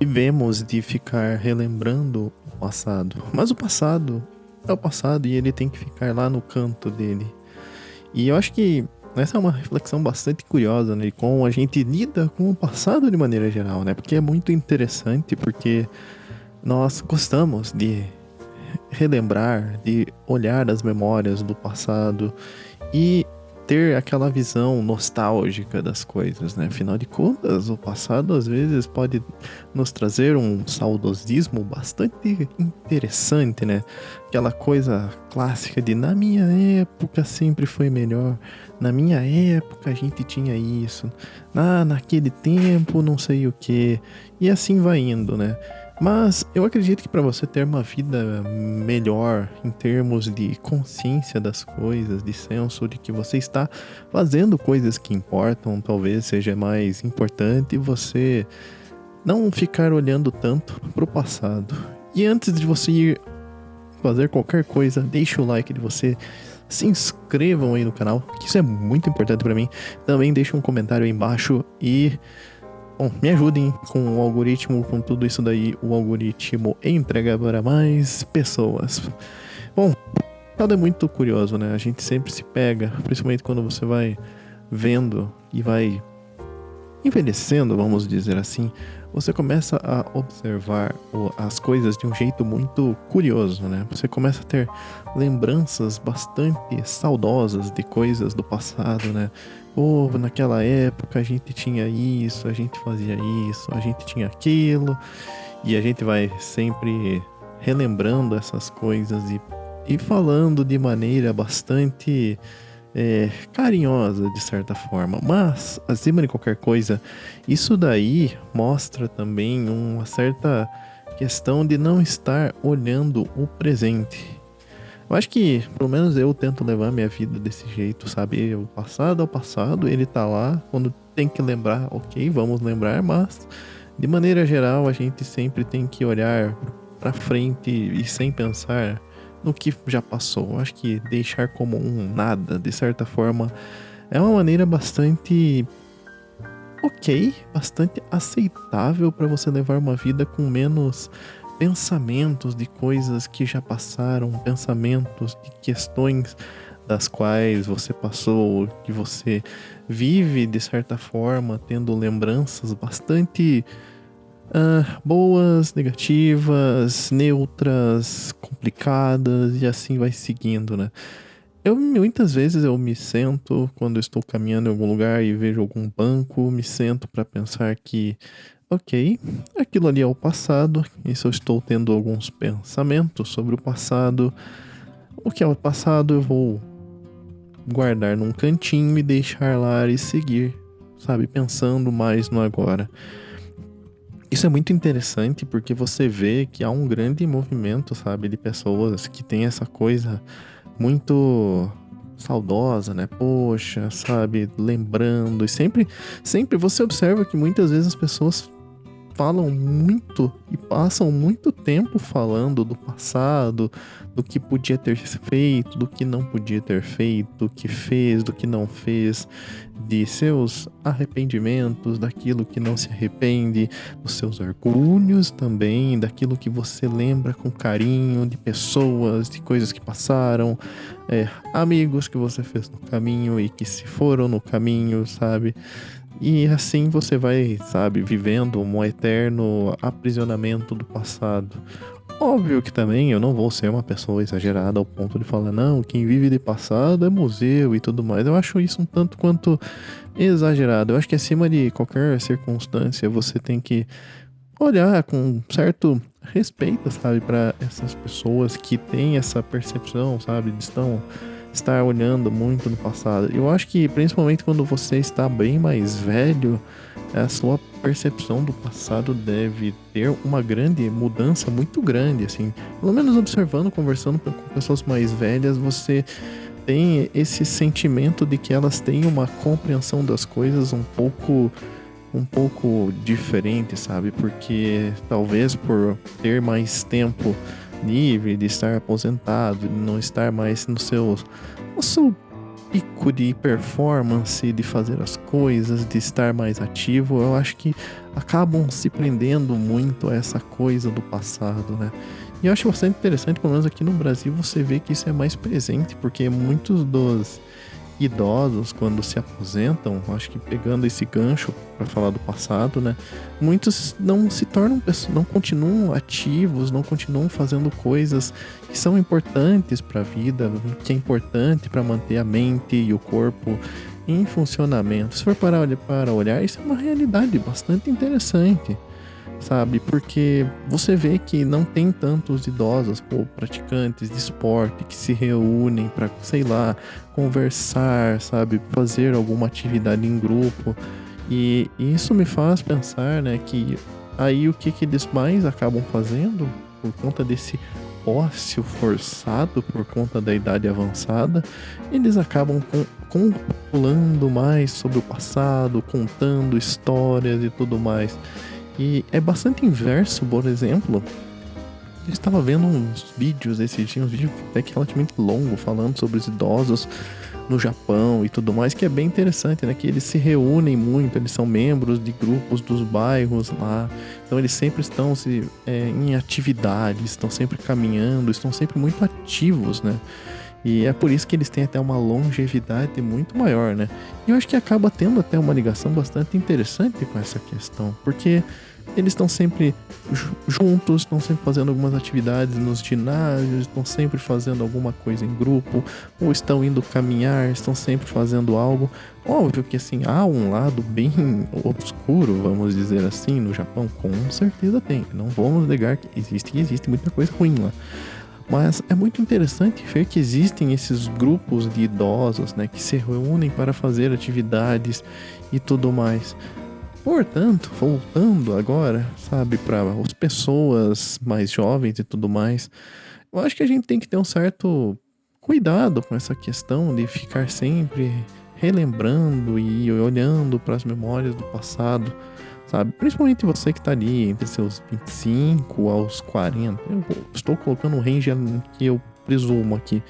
vivemos de ficar relembrando o passado. Mas o passado é o passado e ele tem que ficar lá no canto dele. E eu acho que essa é uma reflexão bastante curiosa, né? Como a gente lida com o passado de maneira geral, né? Porque é muito interessante, porque nós gostamos de relembrar, de olhar as memórias do passado e ter aquela visão nostálgica das coisas, né? Afinal de contas, o passado às vezes pode nos trazer um saudosismo bastante interessante, né? Aquela coisa clássica de na minha época sempre foi melhor, na minha época a gente tinha isso, naquele tempo não sei o que, e assim vai indo, né? Mas eu acredito que para você ter uma vida melhor em termos de consciência das coisas, de senso de que você está fazendo coisas que importam, talvez seja mais importante você não ficar olhando tanto para o passado. E antes de você ir fazer qualquer coisa, deixe o like de você, se inscrevam aí no canal, que isso é muito importante para mim. Também deixe um comentário aí embaixo e bom, me ajudem com o algoritmo, com tudo isso daí, o algoritmo entrega para mais pessoas. Bom, nada é muito curioso, né? A gente sempre se pega, principalmente quando você vai vendo e vai envelhecendo, vamos dizer assim, você começa a observar as coisas de um jeito muito curioso, né? Você começa a ter lembranças bastante saudosas de coisas do passado, né? Pô, naquela época a gente tinha isso, a gente fazia isso, a gente tinha aquilo, e a gente vai sempre relembrando essas coisas e falando de maneira bastante carinhosa, de certa forma. Mas, acima de qualquer coisa, isso daí mostra também uma certa questão de não estar olhando o presente. Eu acho que, pelo menos eu tento levar minha vida desse jeito, sabe? O passado é o passado, ele tá lá. Quando tem que lembrar, ok, vamos lembrar, mas de maneira geral a gente sempre tem que olhar pra frente e sem pensar no que já passou. Eu acho que deixar como um nada, de certa forma, é uma maneira bastante ok, bastante aceitável para você levar uma vida com menos pensamentos de coisas que já passaram, pensamentos de questões das quais você passou, que você vive de certa forma, tendo lembranças bastante boas, negativas, neutras, complicadas e assim vai seguindo, né? Muitas vezes eu me sento quando eu estou caminhando em algum lugar e vejo algum banco, me sento para pensar que, ok, aquilo ali é o passado, e se eu estou tendo alguns pensamentos sobre o passado, o que é o passado eu vou guardar num cantinho e deixar lá e seguir, sabe, pensando mais no agora. Isso é muito interessante porque você vê que há um grande movimento, sabe, de pessoas que tem essa coisa muito saudosa, né? Poxa, sabe, lembrando. E sempre você observa que muitas vezes as pessoas falam muito e passam muito tempo falando do passado, do que podia ter feito, do que não podia ter feito, do que fez, do que não fez, de seus arrependimentos, daquilo que não se arrepende, dos seus orgulhos também, daquilo que você lembra com carinho, de pessoas, de coisas que passaram, amigos que você fez no caminho e que se foram no caminho, sabe? E assim você vai, sabe, vivendo um eterno aprisionamento do passado. Óbvio que também eu não vou ser uma pessoa exagerada ao ponto de falar, não, quem vive de passado é museu e tudo mais. Eu acho isso um tanto quanto exagerado. Eu acho que acima de qualquer circunstância você tem que olhar com certo respeito, sabe, para essas pessoas que têm essa percepção, sabe, de estar olhando muito no passado. Eu acho que principalmente quando você está bem mais velho, a sua percepção do passado deve ter uma grande mudança, muito grande, assim. Pelo menos observando, conversando com pessoas mais velhas, você tem esse sentimento de que elas têm uma compreensão das coisas um pouco diferente, sabe? Porque talvez por ter mais tempo livre, de estar aposentado, de não estar mais no seu pico de performance, de fazer as coisas, de estar mais ativo, eu acho que acabam se prendendo muito a essa coisa do passado, né? E eu acho bastante interessante, pelo menos aqui no Brasil, você vê que isso é mais presente, porque muitos dos idosos, quando se aposentam, acho que pegando esse gancho para falar do passado, né? Muitos não se tornam, não continuam ativos, não continuam fazendo coisas que são importantes para a vida, que é importante para manter a mente e o corpo em funcionamento. Se for para olhar, isso é uma realidade bastante interessante, sabe? Porque você vê que não tem tantos idosos ou praticantes de esporte que se reúnem para, sei lá, conversar, sabe? Fazer alguma atividade em grupo. E isso me faz pensar, né, que aí o que eles mais acabam fazendo por conta desse ócio forçado, por conta da idade avançada, eles acabam confabulando mais sobre o passado, contando histórias e tudo mais. E é bastante inverso, por exemplo. Eu estava vendo uns vídeos esses dias, um vídeo até que relativamente longo, falando sobre os idosos no Japão e tudo mais, que é bem interessante, né? Que eles se reúnem muito, eles são membros de grupos dos bairros lá, então eles sempre estão em atividades, estão sempre caminhando, estão sempre muito ativos, né? E é por isso que eles têm até uma longevidade muito maior, né? E eu acho que acaba tendo até uma ligação bastante interessante com essa questão, porque eles estão sempre juntos, estão sempre fazendo algumas atividades nos ginásios, estão sempre fazendo alguma coisa em grupo, ou estão indo caminhar, estão sempre fazendo algo. Óbvio que assim, há um lado bem obscuro, vamos dizer assim, no Japão, com certeza tem. Não vamos negar que existe muita coisa ruim lá. Mas é muito interessante ver que existem esses grupos de idosos, né, que se reúnem para fazer atividades e tudo mais. Portanto, voltando agora, sabe, para as pessoas mais jovens e tudo mais, eu acho que a gente tem que ter um certo cuidado com essa questão de ficar sempre relembrando e olhando para as memórias do passado, sabe? Principalmente você que tá ali entre seus 25 aos 40. Eu estou colocando um range que eu presumo aqui.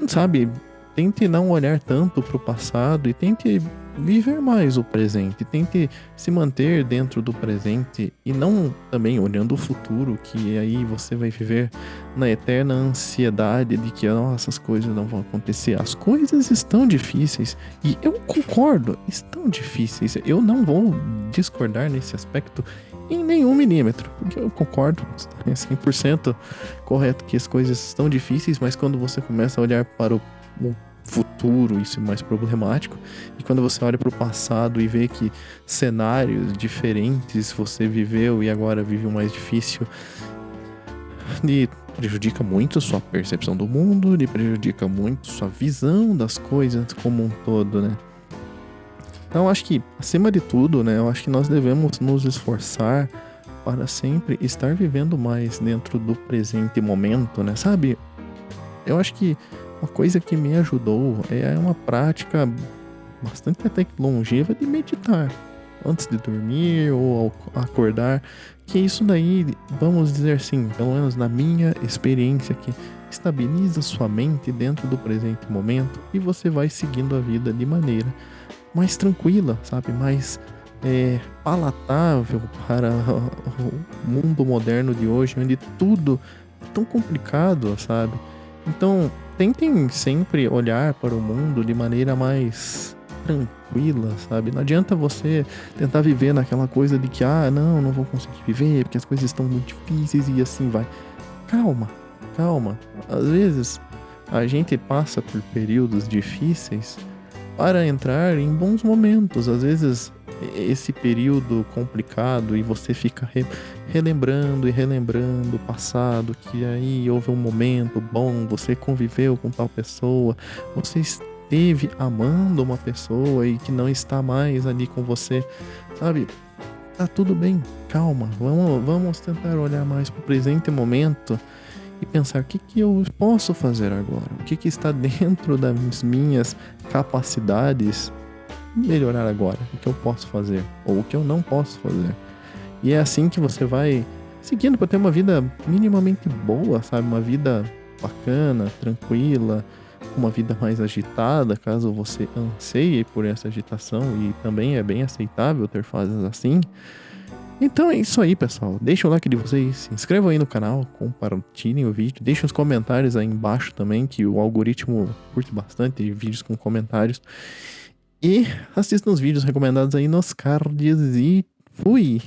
Sabe? Tente não olhar tanto pro passado e tente viver mais o presente. Tente se manter dentro do presente e não também olhando o futuro, que aí você vai viver na eterna ansiedade de que, nossa, as coisas não vão acontecer. As coisas estão difíceis e eu concordo, estão difíceis. Eu não vou discordar nesse aspecto em nenhum milímetro, porque eu concordo, é 100% correto que as coisas estão difíceis, mas quando você começa a olhar para o futuro, isso é mais problemático. E quando você olha para o passado e vê que cenários diferentes você viveu e agora vive o mais difícil, lhe prejudica muito sua percepção do mundo, lhe prejudica muito sua visão das coisas como um todo, né? Então, acho que, acima de tudo, né, eu acho que nós devemos nos esforçar para sempre estar vivendo mais dentro do presente momento, né? Sabe? Eu acho que uma coisa que me ajudou é uma prática bastante até longeva de meditar antes de dormir ou ao acordar, que isso daí, vamos dizer assim, pelo menos na minha experiência, que estabiliza sua mente dentro do presente momento e você vai seguindo a vida de maneira mais tranquila, sabe? Mais palatável para o mundo moderno de hoje, onde tudo é tão complicado, sabe? Então, tentem sempre olhar para o mundo de maneira mais tranquila, sabe? Não adianta você tentar viver naquela coisa de que, não vou conseguir viver porque as coisas estão muito difíceis e assim vai. Calma, calma. Às vezes, a gente passa por períodos difíceis para entrar em bons momentos. Às vezes, esse período complicado e você fica relembrando e relembrando o passado, que aí houve um momento bom, você conviveu com tal pessoa, você esteve amando uma pessoa e que não está mais ali com você, sabe? Tá tudo bem, calma, vamos tentar olhar mais pro presente momento e pensar o que eu posso fazer agora, o que está dentro das minhas capacidades melhorar agora, o que eu posso fazer ou o que eu não posso fazer. E é assim que você vai seguindo para ter uma vida minimamente boa, sabe? Uma vida bacana, tranquila, com uma vida mais agitada, caso você anseie por essa agitação, e também é bem aceitável ter fases assim. Então é isso aí, pessoal. Deixa o like de vocês, se inscrevam aí no canal, compartilhem o vídeo, deixem os comentários aí embaixo também, que o algoritmo curte bastante vídeos com comentários. E assistam os vídeos recomendados aí nos cards e fui!